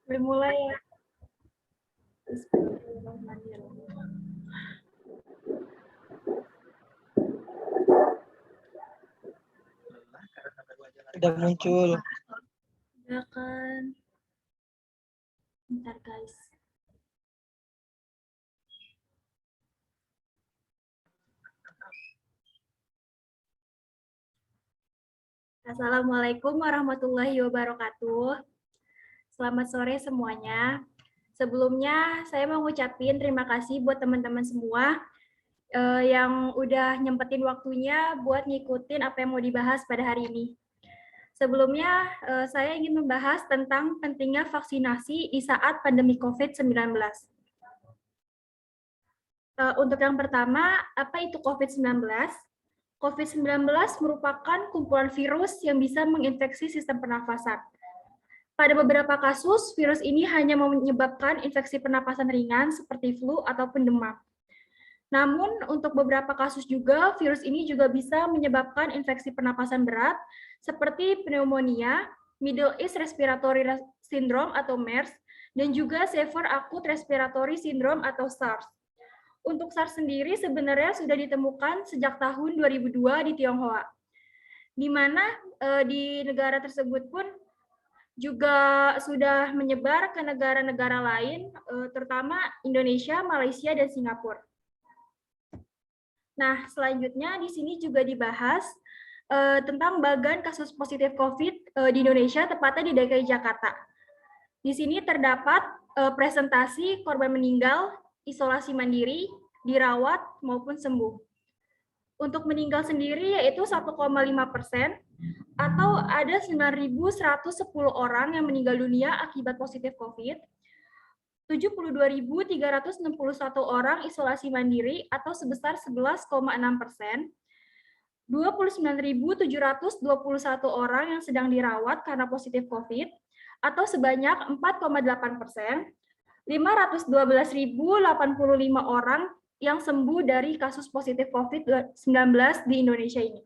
Boleh mulai ya. Bismillahirrahmanirrahim. Sudah muncul. Ya kan. Bentar guys. Assalamualaikum warahmatullahi wabarakatuh. Selamat sore semuanya. Sebelumnya saya mau ngucapin terima kasih buat teman-teman semua yang udah nyempetin waktunya buat ngikutin apa yang mau dibahas pada hari ini. Sebelumnya, saya ingin membahas tentang pentingnya vaksinasi di saat pandemi COVID-19. Untuk yang pertama, apa itu COVID-19? COVID-19 merupakan kumpulan virus yang bisa menginfeksi sistem pernafasan. Pada beberapa kasus, virus ini hanya menyebabkan infeksi pernapasan ringan seperti flu ataupun demam. Namun, untuk beberapa kasus juga, virus ini juga bisa menyebabkan infeksi pernapasan berat, seperti pneumonia, Middle East Respiratory Syndrome atau MERS, dan juga Severe Acute Respiratory Syndrome atau SARS. Untuk SARS sendiri sebenarnya sudah ditemukan sejak tahun 2002 di Tionghoa, di mana di negara tersebut pun juga sudah menyebar ke negara-negara lain, terutama Indonesia, Malaysia, dan Singapura. Nah, selanjutnya di sini juga dibahas tentang bagan kasus positif COVID di Indonesia, tepatnya di DKI Jakarta. Di sini terdapat presentasi korban meninggal, isolasi mandiri, dirawat, maupun sembuh. Untuk meninggal sendiri yaitu 1,5%, atau ada 9.110 orang yang meninggal dunia akibat positif COVID, 72.361 orang isolasi mandiri atau sebesar 11,6%, 29.721 orang yang sedang dirawat karena positif COVID atau sebanyak 4,8%, 512.085 orang yang sembuh dari kasus positif COVID-19 di Indonesia ini.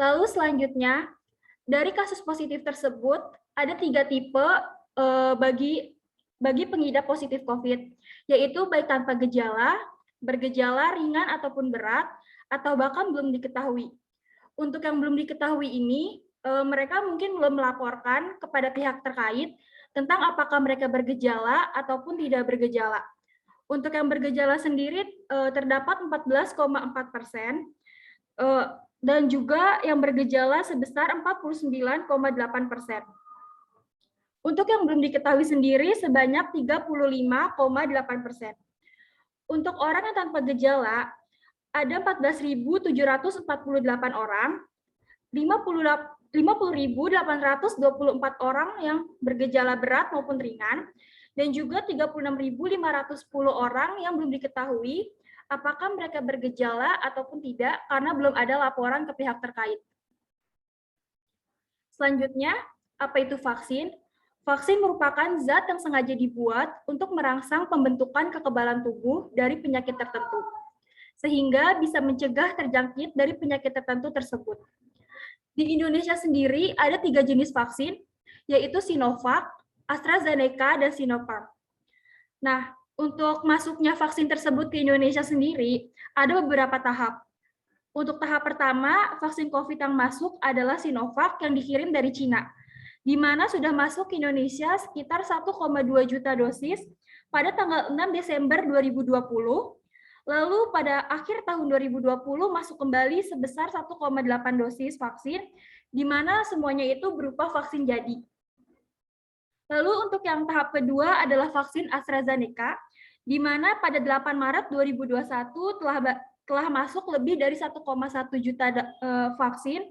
Lalu selanjutnya, dari kasus positif tersebut ada 3 tipe bagi pengidap positif COVID, yaitu baik tanpa gejala, bergejala ringan ataupun berat, atau bahkan belum diketahui. Untuk yang belum diketahui ini, mereka mungkin belum melaporkan kepada pihak terkait tentang apakah mereka bergejala ataupun tidak bergejala. Untuk yang bergejala sendiri terdapat 14,4%, dan juga yang bergejala sebesar 49,8%. Untuk yang belum diketahui sendiri sebanyak 35,8%. Untuk orang yang tanpa gejala, ada 14.748 orang, 50.824 orang yang bergejala berat maupun ringan, dan juga 36.510 orang yang belum diketahui apakah mereka bergejala ataupun tidak karena belum ada laporan ke pihak terkait. Selanjutnya, apa itu vaksin? Vaksin merupakan zat yang sengaja dibuat untuk merangsang pembentukan kekebalan tubuh dari penyakit tertentu, sehingga bisa mencegah terjangkit dari penyakit tertentu tersebut. Di Indonesia sendiri ada 3 jenis vaksin, yaitu Sinovac, AstraZeneca, dan Sinopharm. Nah, untuk masuknya vaksin tersebut ke Indonesia sendiri, ada beberapa tahap. Untuk tahap pertama, vaksin COVID yang masuk adalah Sinovac yang dikirim dari Cina, di mana sudah masuk ke Indonesia sekitar 1,2 juta dosis pada tanggal 6 Desember 2020, lalu pada akhir tahun 2020 masuk kembali sebesar 1,8 dosis vaksin, di mana semuanya itu berupa vaksin jadi. Lalu untuk yang tahap kedua adalah vaksin AstraZeneca, di mana pada 8 Maret 2021 telah masuk lebih dari 1,1 juta vaksin,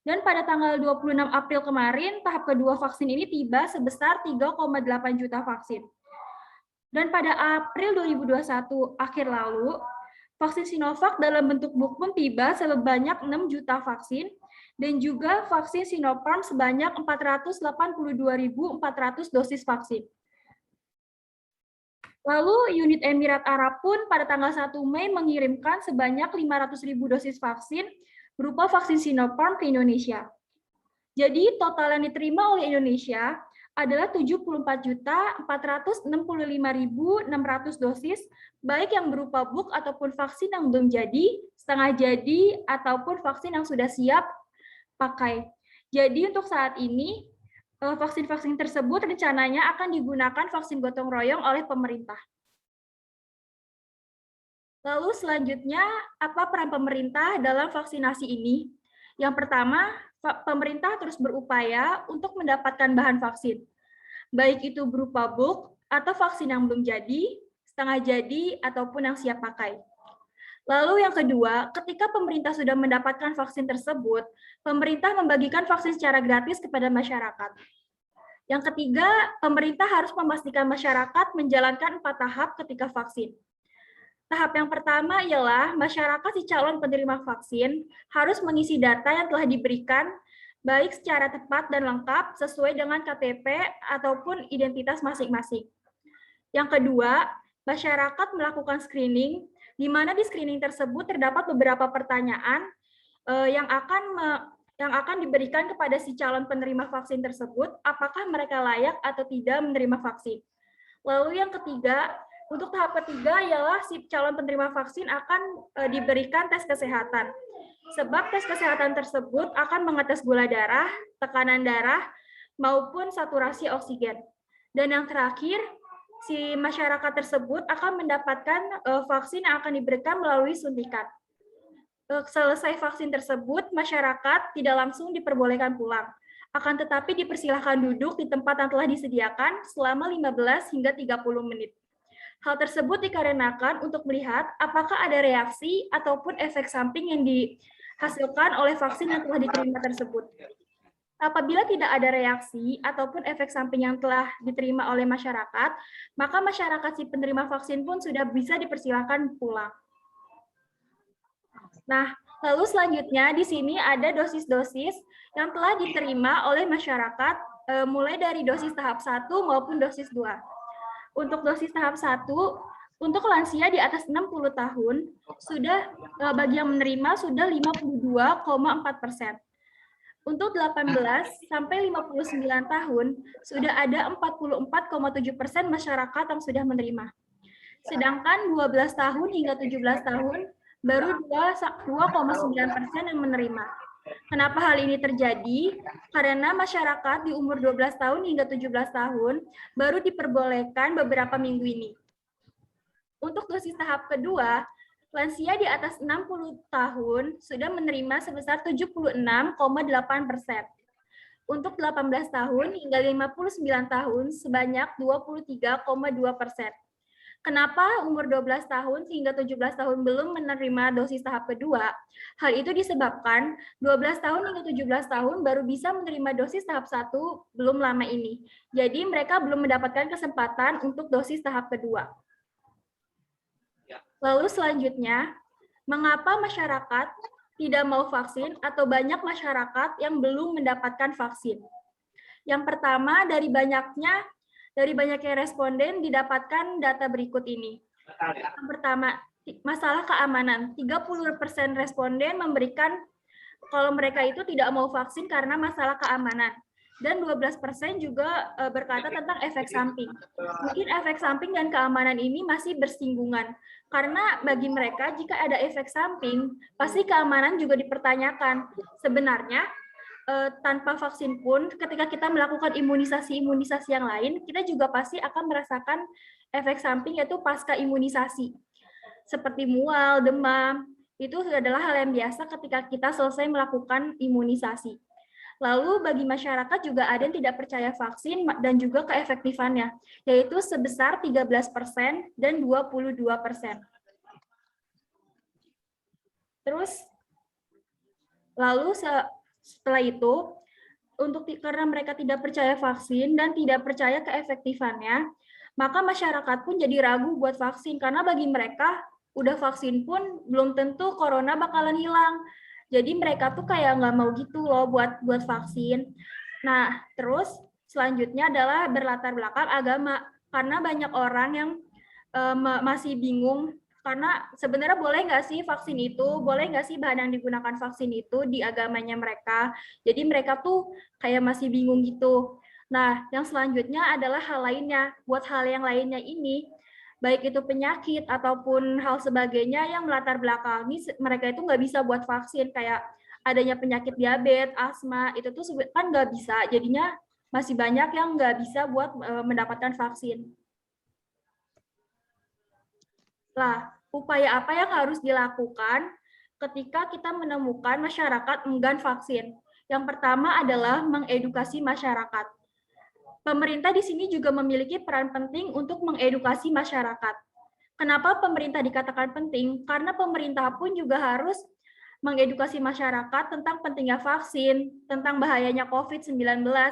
dan pada tanggal 26 April kemarin, tahap kedua vaksin ini tiba sebesar 3,8 juta vaksin. Dan pada April 2021 akhir lalu, vaksin Sinovac dalam bentuk book pun tiba sebanyak 6 juta vaksin, dan juga vaksin Sinopharm sebanyak 482.400 dosis vaksin. Lalu unit Emirat Arab pun pada tanggal 1 Mei mengirimkan sebanyak 500.000 dosis vaksin berupa vaksin Sinopharm ke Indonesia. Jadi total yang diterima oleh Indonesia adalah 74.465.600 dosis, baik yang berupa book ataupun vaksin yang belum jadi, setengah jadi, ataupun vaksin yang sudah siap pakai. Jadi untuk saat ini, vaksin-vaksin tersebut rencananya akan digunakan vaksin gotong royong oleh pemerintah. Lalu selanjutnya, apa peran pemerintah dalam vaksinasi ini? Yang pertama, pemerintah terus berupaya untuk mendapatkan bahan vaksin, baik itu berupa bulk atau vaksin yang belum jadi, setengah jadi, ataupun yang siap pakai. Lalu yang kedua, ketika pemerintah sudah mendapatkan vaksin tersebut, pemerintah membagikan vaksin secara gratis kepada masyarakat. Yang ketiga, pemerintah harus memastikan masyarakat menjalankan 4 tahap ketika vaksin. Tahap yang pertama ialah masyarakat si calon penerima vaksin harus mengisi data yang telah diberikan baik secara tepat dan lengkap sesuai dengan KTP ataupun identitas masing-masing. Yang kedua, masyarakat melakukan screening, di mana di screening tersebut terdapat beberapa pertanyaan yang akan diberikan kepada si calon penerima vaksin tersebut, apakah mereka layak atau tidak menerima vaksin. Lalu yang ketiga, untuk tahap ketiga ialah si calon penerima vaksin akan diberikan tes kesehatan. Sebab tes kesehatan tersebut akan mengetes gula darah, tekanan darah, maupun saturasi oksigen. Dan yang terakhir, si masyarakat tersebut akan mendapatkan vaksin yang akan diberikan melalui suntikan. Selesai vaksin tersebut, masyarakat tidak langsung diperbolehkan pulang. Akan tetapi dipersilahkan duduk di tempat yang telah disediakan selama 15 hingga 30 menit. Hal tersebut dikarenakan untuk melihat apakah ada reaksi ataupun efek samping yang dihasilkan oleh vaksin yang telah diterima tersebut. Apabila tidak ada reaksi ataupun efek samping yang telah diterima oleh masyarakat, maka masyarakat si penerima vaksin pun sudah bisa dipersilakan pulang. Nah, lalu selanjutnya di sini ada dosis-dosis yang telah diterima oleh masyarakat mulai dari dosis tahap 1 maupun dosis 2. Untuk dosis tahap 1, untuk lansia di atas 60 tahun, sudah bagi yang menerima sudah 52,4%. Untuk 18 sampai 59 tahun, sudah ada 44,7% masyarakat yang sudah menerima. Sedangkan 12 tahun hingga 17 tahun, baru 2,9% yang menerima. Kenapa hal ini terjadi? Karena masyarakat di umur 12 tahun hingga 17 tahun baru diperbolehkan beberapa minggu ini. Untuk dosis tahap kedua, lansia di atas 60 tahun sudah menerima sebesar 76,8%. Untuk 18 tahun hingga 59 tahun sebanyak 23,2%. Kenapa umur 12 tahun hingga 17 tahun belum menerima dosis tahap kedua? Hal itu disebabkan 12 tahun hingga 17 tahun baru bisa menerima dosis tahap 1 belum lama ini. Jadi mereka belum mendapatkan kesempatan untuk dosis tahap kedua. Lalu selanjutnya, mengapa masyarakat tidak mau vaksin atau banyak masyarakat yang belum mendapatkan vaksin? Yang pertama, dari banyaknya responden didapatkan data berikut ini. Yang pertama, masalah keamanan. 30% responden memberikan kalau mereka itu tidak mau vaksin karena masalah keamanan. Dan 12% juga berkata tentang efek samping. Mungkin efek samping dan keamanan ini masih bersinggungan. Karena bagi mereka, jika ada efek samping, pasti keamanan juga dipertanyakan. Sebenarnya, tanpa vaksin pun, ketika kita melakukan imunisasi yang lain, kita juga pasti akan merasakan efek samping yaitu pasca imunisasi. Seperti mual, demam, itu adalah hal yang biasa ketika kita selesai melakukan imunisasi. Lalu bagi masyarakat juga ada yang tidak percaya vaksin dan juga keefektifannya, yaitu sebesar 13% dan 22%. Terus, lalu setelah itu, karena mereka tidak percaya vaksin dan tidak percaya keefektifannya, maka masyarakat pun jadi ragu buat vaksin, karena bagi mereka udah vaksin pun belum tentu corona bakalan hilang. Jadi mereka tuh kayak nggak mau gitu loh buat vaksin. Nah, terus selanjutnya adalah berlatar belakang agama. Karena banyak orang yang masih bingung, karena sebenarnya boleh nggak sih vaksin itu, boleh nggak sih bahan yang digunakan vaksin itu di agamanya mereka. Jadi mereka tuh kayak masih bingung gitu. Nah, yang selanjutnya adalah hal lainnya. Buat hal yang lainnya ini, baik itu penyakit ataupun hal sebagainya yang melatar belakangi mereka itu nggak bisa buat vaksin, kayak adanya penyakit diabetes, asma, itu tuh kan nggak bisa. Jadinya masih banyak yang nggak bisa buat mendapatkan vaksin. Lah, upaya apa yang harus dilakukan ketika kita menemukan masyarakat enggan vaksin? Yang pertama adalah mengedukasi masyarakat. Pemerintah di sini juga memiliki peran penting untuk mengedukasi masyarakat. Kenapa pemerintah dikatakan penting? Karena pemerintah pun juga harus mengedukasi masyarakat tentang pentingnya vaksin, tentang bahayanya COVID-19,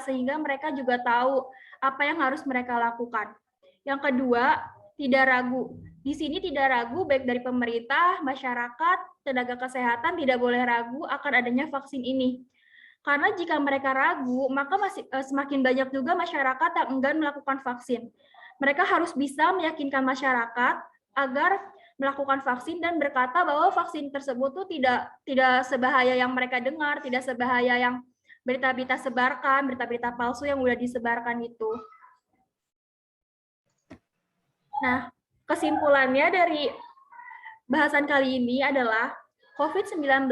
sehingga mereka juga tahu apa yang harus mereka lakukan. Yang kedua, tidak ragu. Di sini tidak ragu baik dari pemerintah, masyarakat, tenaga kesehatan tidak boleh ragu akan adanya vaksin ini. Karena jika mereka ragu, maka semakin banyak juga masyarakat yang enggan melakukan vaksin. Mereka harus bisa meyakinkan masyarakat agar melakukan vaksin dan berkata bahwa vaksin tersebut tuh tidak sebahaya yang mereka dengar, tidak sebahaya yang berita-berita sebarkan, berita-berita palsu yang sudah disebarkan itu. Nah, kesimpulannya dari bahasan kali ini adalah COVID-19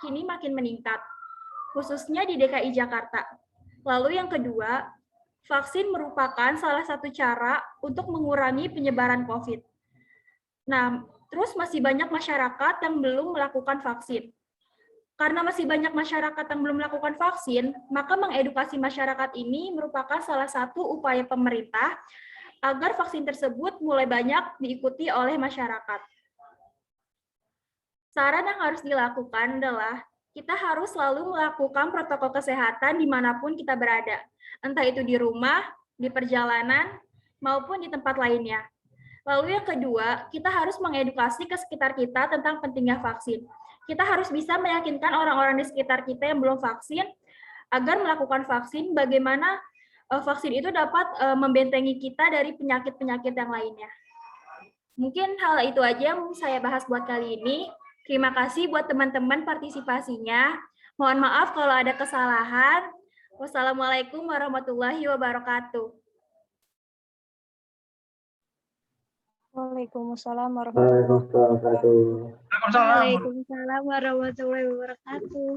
kini makin meningkat, khususnya di DKI Jakarta. Lalu yang kedua, vaksin merupakan salah satu cara untuk mengurangi penyebaran COVID. Nah, terus masih banyak masyarakat yang belum melakukan vaksin. Karena masih banyak masyarakat yang belum melakukan vaksin, maka mengedukasi masyarakat ini merupakan salah satu upaya pemerintah agar vaksin tersebut mulai banyak diikuti oleh masyarakat. Saran yang harus dilakukan adalah kita harus selalu melakukan protokol kesehatan dimanapun kita berada, entah itu di rumah, di perjalanan, maupun di tempat lainnya. Lalu yang kedua, kita harus mengedukasi ke sekitar kita tentang pentingnya vaksin. Kita harus bisa meyakinkan orang-orang di sekitar kita yang belum vaksin agar melakukan vaksin, bagaimana vaksin itu dapat membentengi kita dari penyakit-penyakit yang lainnya. Mungkin hal itu aja yang saya bahas buat kali ini. Terima kasih buat teman-teman partisipasinya. Mohon maaf kalau ada kesalahan. Wassalamualaikum warahmatullahi wabarakatuh. Waalaikumsalam warahmatullahi wabarakatuh. Waalaikumsalam. Waalaikumsalam warahmatullahi wabarakatuh.